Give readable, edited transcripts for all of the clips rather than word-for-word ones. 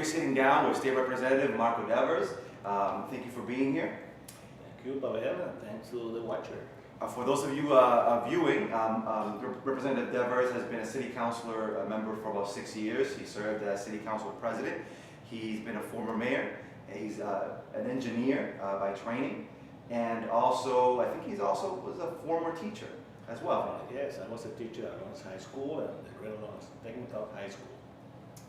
sitting down with State Representative Marco Devers. Thank you for being here. Thank you, Pavel, and thanks to the watcher. For those of you viewing, Representative Devers has been a City Councilor member for about 6 years. He served as City Council President. He's been a former mayor. He's an engineer by training, and also I think he's also was a former teacher as well. Yes, I was a teacher at Lawrence High School and the Guerrero Technical High School.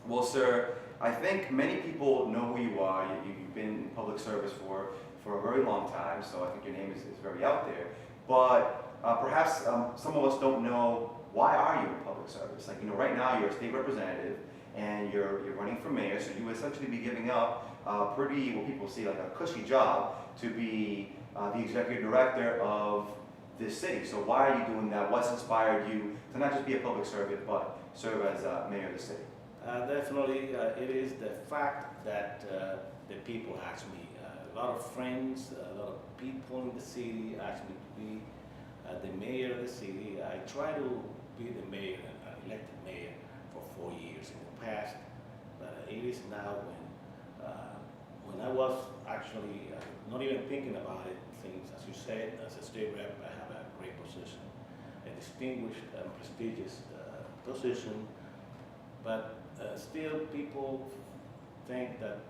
Well, sir, I think many people know who you are. You've been in public service for a very long time, so I think your name is very out there. But perhaps some of us don't know, why are you in public service? Like, right now you're a state representative and you're running for mayor, so you essentially be giving up pretty, what people see like a cushy job to be the executive director of this city. So why are you doing that? What's inspired you to not just be a public servant, but serve as mayor of the city? Definitely, it is the fact that the people ask me. A lot of friends, a lot of people in the city ask me to be the mayor of the city. I try to be the mayor, elected mayor, for 4 years in the past, but it is now when I was actually not even thinking about it, things, as you said, as a state rep, I have a great position, a distinguished and prestigious position, but still people think that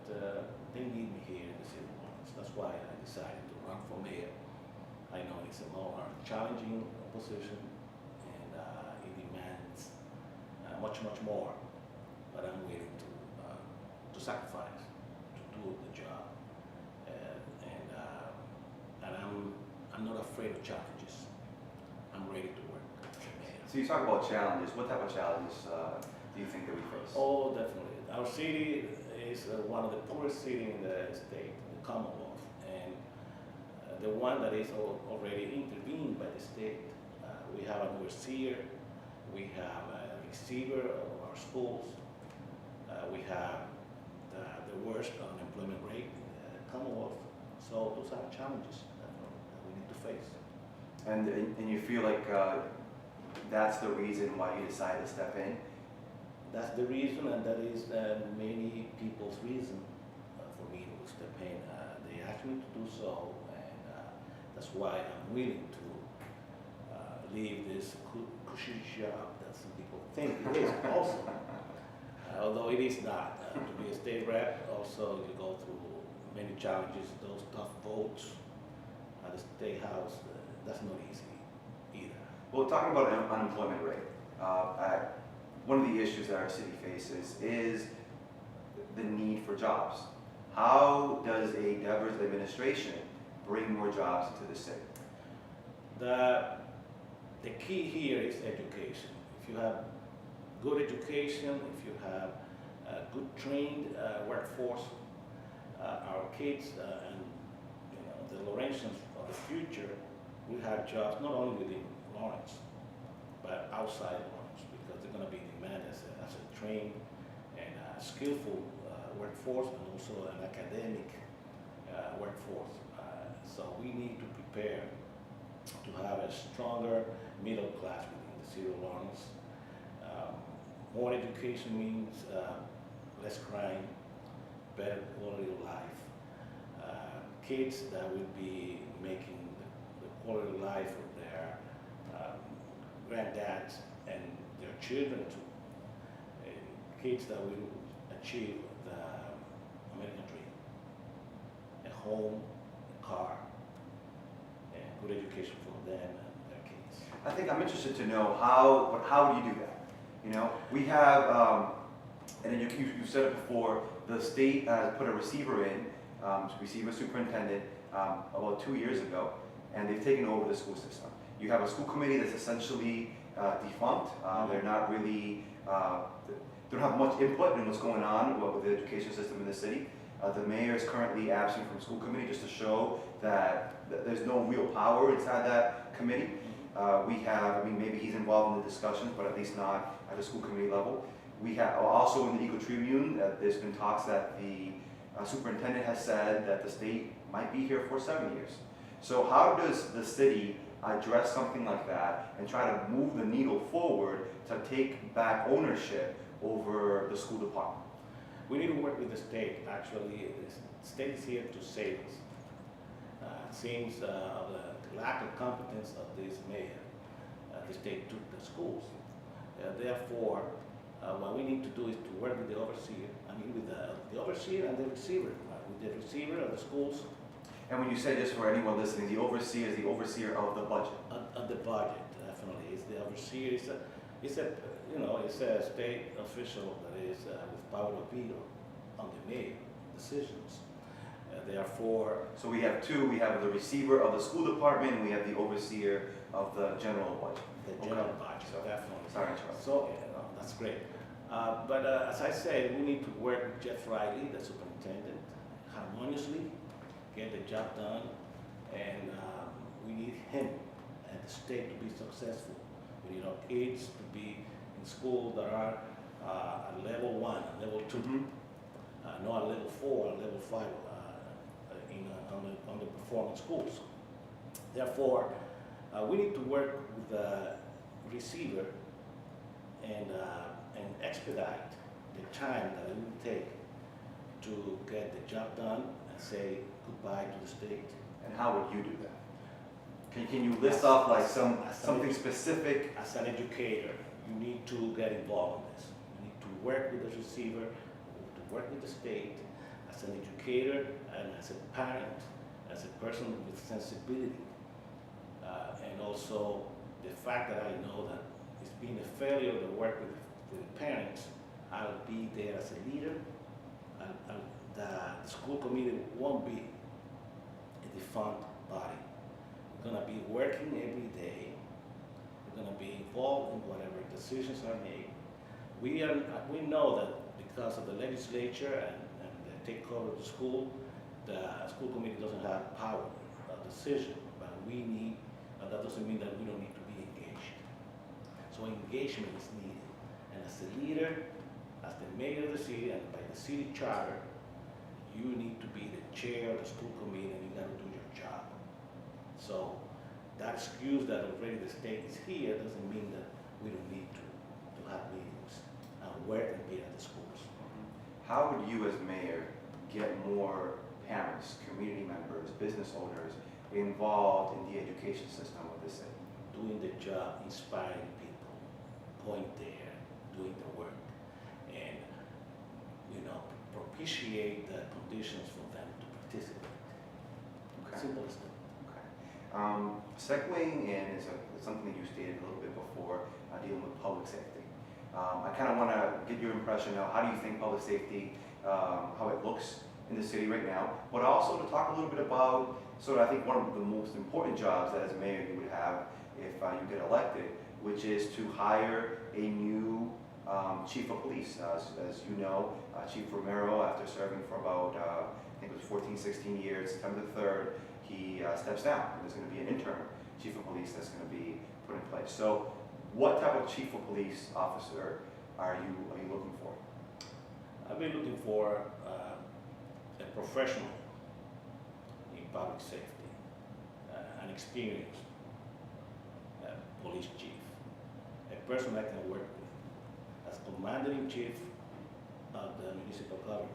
they need me here in the city of Lawrence. That's why I decided to run for mayor. I know it's a more challenging position and it demands much more, but I'm willing to sacrifice to do the job, and I'm not afraid of challenges. I'm ready to work as a mayor. So you talk about challenges. What type of challenges do you think that we face? Oh, definitely. Our city is one of the poorest cities in the state, the Commonwealth, and the one that is already intervened by the state. We have an overseer, we have a receiver of our schools, we have the worst unemployment rate in the Commonwealth. So those are challenges that we need to face. And you feel like that's the reason why you decided to step in? That's the reason, and that is many people's reason for me to step in. They asked me to do so, and that's why I'm willing to leave this cushy job that some people think it is also. Although it is not. To be a state rep, also you go through many challenges, those tough votes at the state house, that's not easy either. Well, talking about unemployment rate, one of the issues that our city faces is the need for jobs. How does a Devers administration bring more jobs into the city? The key here is education. If you have good education, if you have a good trained workforce, our kids and the Lawrenceans of the future will have jobs not only within Lawrence, but outside Lawrence, because they're going to be demanded as a trained and skillful workforce, and also an academic workforce. So we need to prepare to have a stronger middle class within the city of Lawrence. More education means less crime, better quality of life. Kids that will be making the quality of life of their granddads and their children too. Kids that will achieve the American dream. A home, a car, and good education for them and their kids. I think I'm interested to know how do you do that? We have, and then you said it before, the state put a receiver in, receiver superintendent about 2 years ago, and they've taken over the school system. You have a school committee that's essentially defunct. They're not really, they don't have much input in what's going on with the education system in the city. The mayor is currently absent from the school committee just to show that there's no real power inside that committee. We have, maybe he's involved in the discussions, but at least not at the school committee level. We have also in the Eagle Tribune, there's been talks that the superintendent has said that the state might be here for 7 years. So how does the city address something like that and try to move the needle forward to take back ownership over the school department? We need to work with the state. Actually, the state is here to save us. It seems of the lack of competence of this mayor, the state took the schools. Therefore, what we need to do is to work with the overseer, with the overseer and the receiver, with the receiver of the schools. And when you say, just for anyone listening, the overseer is the overseer of the budget. Of the budget, definitely. It's the overseer. It's a state official that is with power of veto on the mayor decisions. Therefore, So we have two, we have the receiver of the school department, and we have the overseer of the general budget. the general budget, definitely. Sorry, Charles. So, no, that's great. But as I said, we need to work with Jeff Riley, the superintendent, harmoniously, get the job done, and we need him and the state to be successful. We need our kids to be in school that are at level 1, at level 2, not at level 4, at level 5 on the performance schools. Therefore, we need to work with the receiver and expedite the time that it will take to get the job done and say goodbye to the state. And how would you do that? Can you list off like something specific? As an educator, you need to get involved in this. You need to work with the receiver, to work with the state, as an educator and as a parent, as a person with sensibility. And also the fact that I know that it's been a failure to work with the parents, I'll be there as a leader. The school committee won't be a defunct body. We're gonna be working every day. We're gonna be involved in whatever decisions are made. We know that because of the legislature and the takeover of the school committee doesn't have power of decision, but we need, that doesn't mean that we don't need to be engaged. So engagement is needed. And as a leader, as the mayor of the city and by the city charter, you need to be the chair of the school committee and you gotta do your job. So that excuse that already the state is here doesn't mean that we don't need to have meetings and work and be at the schools. How would you as mayor get more parents, community members, business owners involved in the education system of the city? Doing the job, inspiring people, going there, doing the work, and propitiate the conditions for them to participate. Okay. Simple as that. Okay. Segueing in is something that you stated a little bit before, dealing with public safety. I kind of want to get your impression now. How do you think public safety, how it looks in the city right now, but also to talk a little bit about sort of, I think, one of the most important jobs that as mayor you would have if you get elected, which is to hire a new chief of police. As you know, Chief Romero, after serving for about, I think it was 14, 16 years, September 3rd, he steps down. And there's going to be an interim chief of police that's going to be put in place. So what type of chief of police officer are you looking for? I've been looking for a professional in public safety, an experienced police chief, a person I can work with. As commander-in-chief of the municipal government,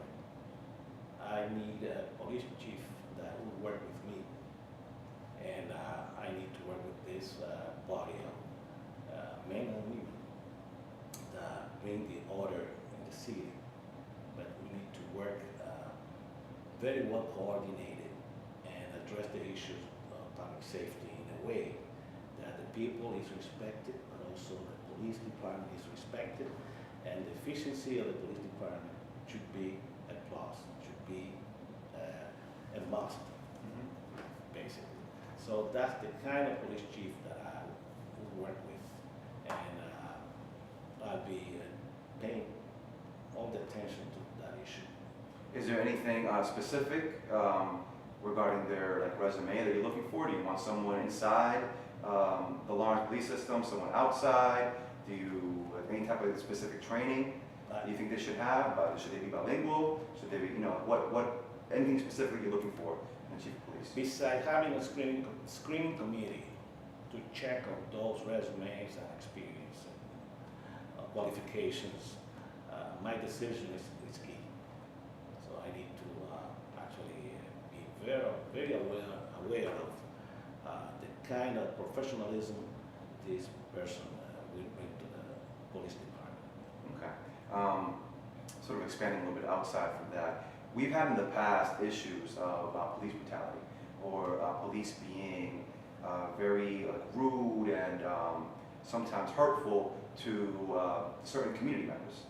I need a police chief that will work with me, and I need to work with this body of men and women that bring the order in the city. But we need to work very well coordinated and address the issues of public safety in a way that the people is respected, but also the police department is respected, and the efficiency of the police department should be a plus, should be a must, basically. So that's the kind of police chief that I will work with, and I'll be paying all the attention to that issue. Is there anything specific regarding their resume that you're looking for? Do you want someone inside the Lawrence police system, someone outside? Do you have any type of specific training you think they should have? Should they be bilingual? Should they be, what anything specific you're looking for in the chief of police? Besides having a screening committee to check on those resumes and experience and qualifications, my decision is key. I need to actually be very aware of the kind of professionalism this person will bring to the police department. Okay. Sort of expanding a little bit outside from that, we've had in the past issues of police brutality or police being very rude and sometimes hurtful to certain community members.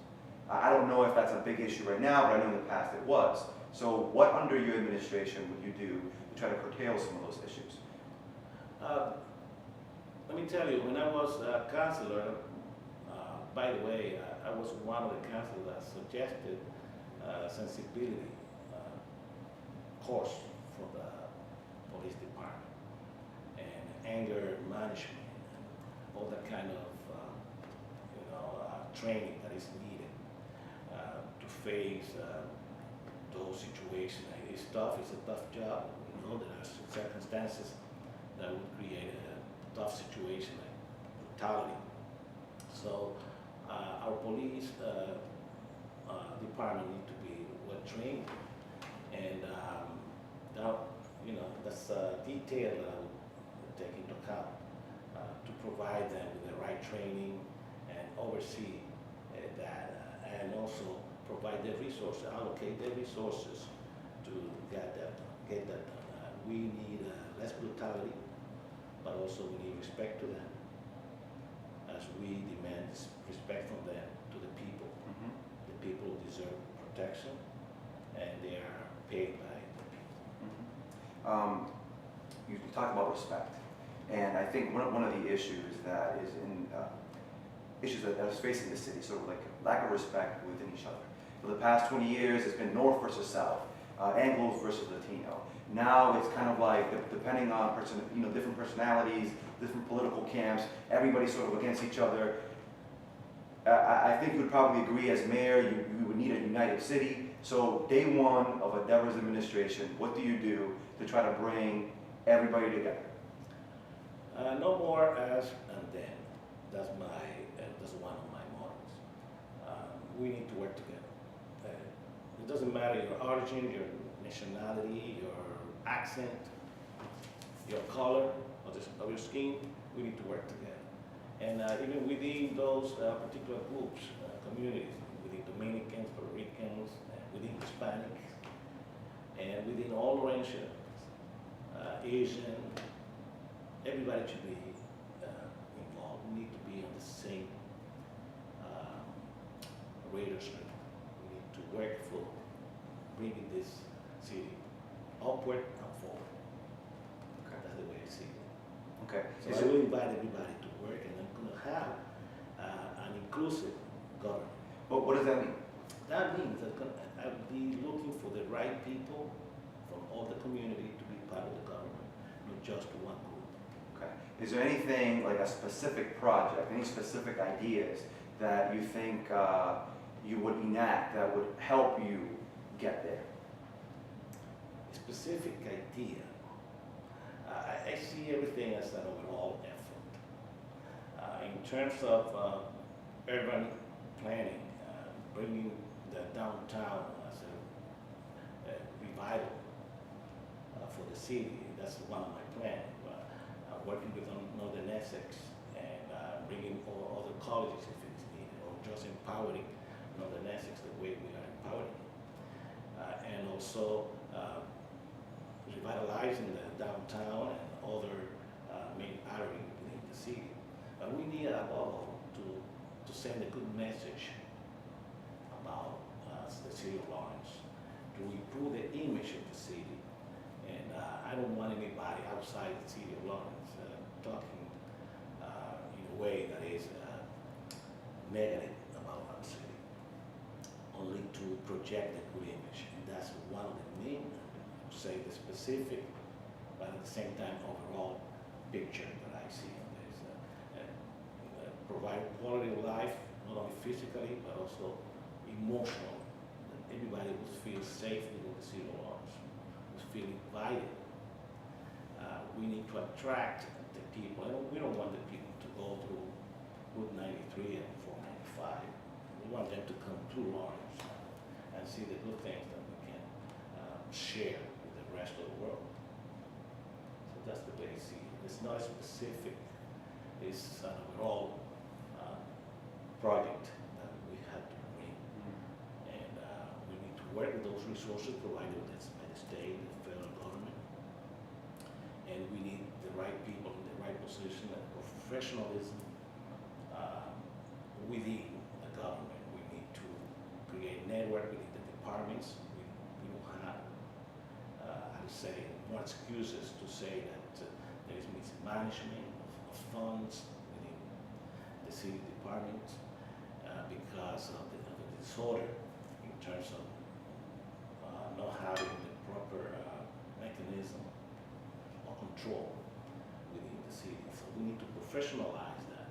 I don't know if that's a big issue right now, but I know in the past it was. So what under your administration would you do to try to curtail some of those issues? Let me tell you, when I was a councilor, by the way, I was one of the councilors that suggested sensibility course for the police department and anger management and all that kind of training that is needed to face those situations. It's tough, it's a tough job. There are circumstances that would create a tough situation like brutality. So our police department need to be well trained, and that's a detail that I would take into account to provide them with the right training and oversee that, and also provide the resources, allocate the resources to get that done. We need less brutality, but also we need respect to them, as we demand respect from them to the people. Mm-hmm. The people deserve protection, and they are paid by the people. Mm-hmm. You talk about respect, and I think one of the issues that is in issues that is facing the city, sort of like lack of respect within each other. For the past 20 years, it's been North versus South, Anglos versus Latino. Now it's kind of like, depending on different personalities, different political camps, everybody's sort of against each other. I think you would probably agree as mayor, you would need a united city. So day one of a Devers administration, what do you do to try to bring everybody together? No more as and then. That's one of my mottos. We need to work together. It doesn't matter your origin, your nationality, your accent, your color of your skin. We need to work together. And even within those particular groups, communities, within Dominicans, Puerto Ricans, within Hispanics, and within all ranges, Asian, everybody should be involved. We need to be on the same radar screen. We need to work for bringing this city upward and forward. Okay. That's the way I see it. Okay. So I will invite everybody to work, and I'm going to have an inclusive government. But what does that mean? That means that I'll be looking for the right people from all the community to be part of the government, not just one group. Okay. Is there anything, like a specific project, any specific ideas that you think you would enact that would help you get there? A specific idea. I see everything as an overall effort. In terms of urban planning, bringing the downtown as a revival for the city, that's one of my plans. Working with Northern Essex and bringing all other colleges if it's needed, or just empowering Northern Essex the way we are empowering. And also revitalizing the downtown and other main areas within the city. But we need above all to send a good message about the city of Lawrence, to improve the image of the city. And I don't want anybody outside the city of Lawrence talking in a way that is negative about our city, only to project a good image. And that's one of the main, say the specific, but at the same time overall picture that I see on this. Provide quality of life, not only physically, but also emotional. That everybody will feel safe within the city of Lawrence, will feel invited. We need to attract the people. We don't want the people to go through Route 93 and 495. We want them to come to Lawrence and see the good things that we can share with the rest of the world. So that's the way I see it. It's not specific. It's an overall project that we have to bring. And we need to work with those resources provided by the state, the federal government. And we need the right people in the right position and professionalism within the government. We need to create network within the departments. We don't have, how to say, more excuses to say that there is mismanagement of funds within the city department because of the disorder in terms of not having the proper mechanism or control within the city. So we need to professionalize that.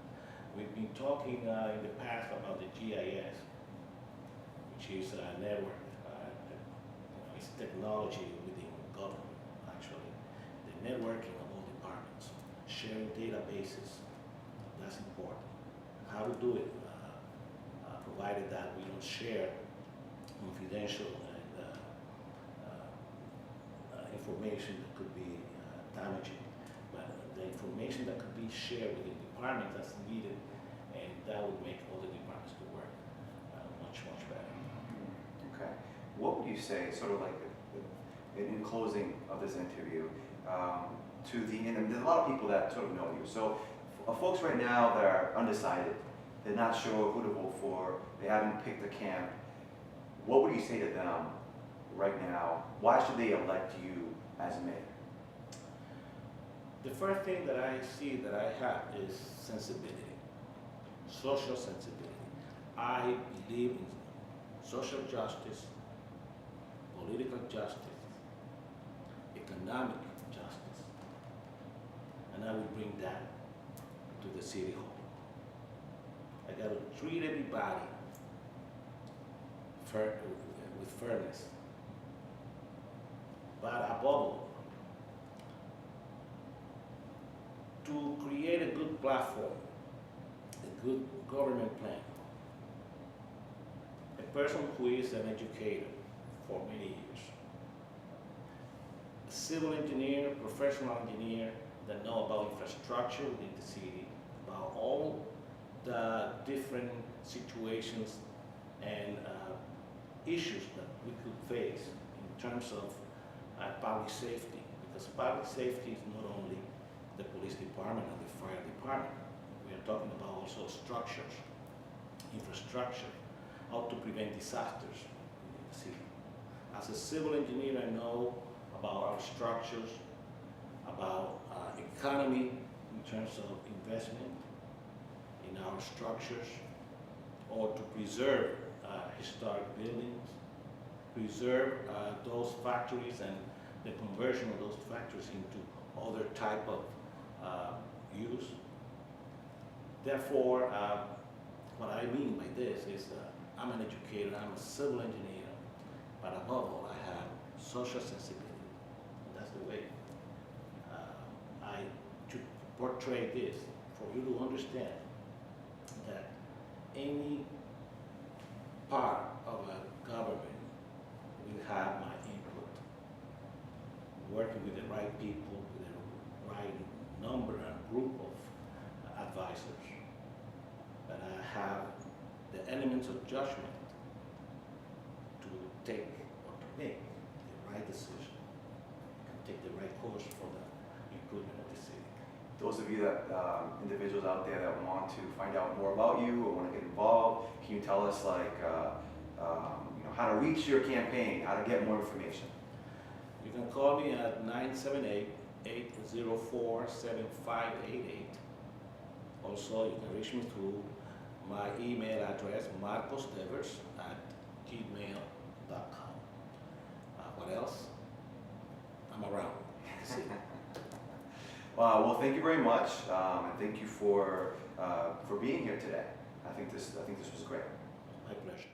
We've been talking in the past about the GIS, which is a network. It's technology within government, actually. The networking of all departments, sharing databases, that's important. How to do it, provided that we don't share confidential information that could be damaging, but the information that could be shared within departments that's needed, and that would make all the departments to work much better. Okay. What would you say, sort of like in closing of this interview, to and there's a lot of people that sort of know you. So folks right now that are undecided, they're not sure who to vote for, they haven't picked a camp, what would you say to them right now? Why should they elect you as mayor? The first thing that I see that I have is sensibility, social sensibility. I believe in social justice, political justice, economic justice, and I will bring that to the city hall. I got to treat everybody with fairness, but above all, to create a good platform, a good government plan. A person who is an educator for many years, a civil engineer, professional engineer that know about infrastructure within the city, about all the different situations and issues that we could face in terms of public safety, because public safety is not only the police department and the fire department. We are talking about also structures, infrastructure, how to prevent disasters in the city. As a civil engineer, I know about our structures, about economy in terms of investment in our structures, or to preserve historic buildings, preserve those factories and the conversion of those factories into other type of use. Therefore, what I mean by this is I'm an educator, I'm a civil engineer, but above all, I have social sensibility. And that's the way I to portray this, for you to understand that any part of a government will have my input, working with the right people, with the right number and group of advisors. But I have the elements of judgment to take or to make the right decision, and take the right course for the improvement of the city. Those of you that, individuals out there that want to find out more about you or want to get involved, can you tell us like, how to reach your campaign, how to get more information? You can call me at 978-804-7588. Also, you can reach me through my email address, marcosdevers@gmail.com. What else? I'm around. Well, thank you very much, and thank you for being here today. I think this was great. My pleasure.